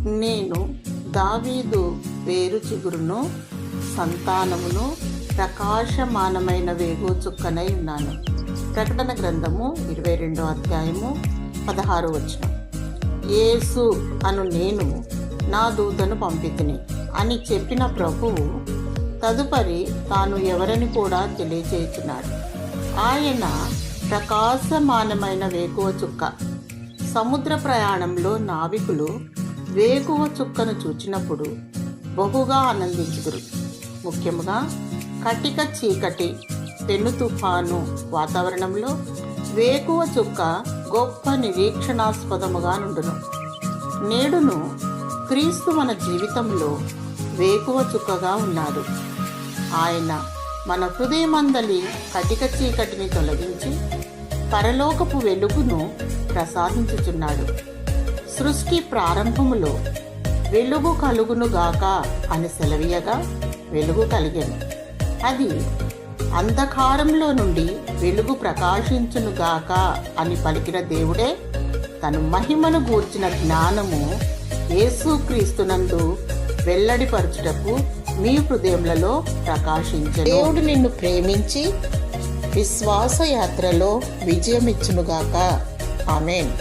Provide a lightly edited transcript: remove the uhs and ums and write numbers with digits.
నేను దావీదు వేరు చిగురును, సంతానమును, ప్రకాశమానమైన వేగు చుక్కనై ఉన్నాను. ప్రకటన గ్రంథము 22వ అధ్యాయము 16వ వచనం. యేసు అను నేను నా దూతను పంపితిని అని చెప్పిన ప్రభువు తదుపరి తాను ఎవరని కూడా తెలియచేయుచున్నాడు. ఆయన ప్రకాశమానమైన వేకువ చుక్క. సముద్ర ప్రయాణంలో నావికులు వేకువ చుక్కను చూచినప్పుడు బహుగా ఆనందించుదురు. ముఖ్యంగా కటిక చీకటి, పెను తుఫాను వాతావరణంలో వేకువ చుక్క గొప్ప నిరీక్షణాస్పదముగా నుండును. నేడును క్రీస్తు మన జీవితంలో వేకువ చుక్కగా ఉన్నాడు. ఆయన మన హృదయమందలి కటిక చీకటిని తొలగించి పరలోకపు వెలుగును ప్రసాదించుచున్నాడు. సృష్టి ప్రారంభములో వెలుగు కలుగునుగాక అని సెలవీయగా వెలుగు కలిగెను. అది అంధకారంలో నుండి వెలుగు ప్రకాశించునుగాక అని పలికిన దేవుడే తన మహిమను గూర్చిన జ్ఞానము యేసుక్రీస్తునందు వెల్లడిపరచుటకు మీ హృదయములలో ప్రకాశించెను. దేవుడు నిన్ను ప్రేమించి విశ్వాస యాత్రలో విజయమిచ్చునుగాక. ఆమేన్.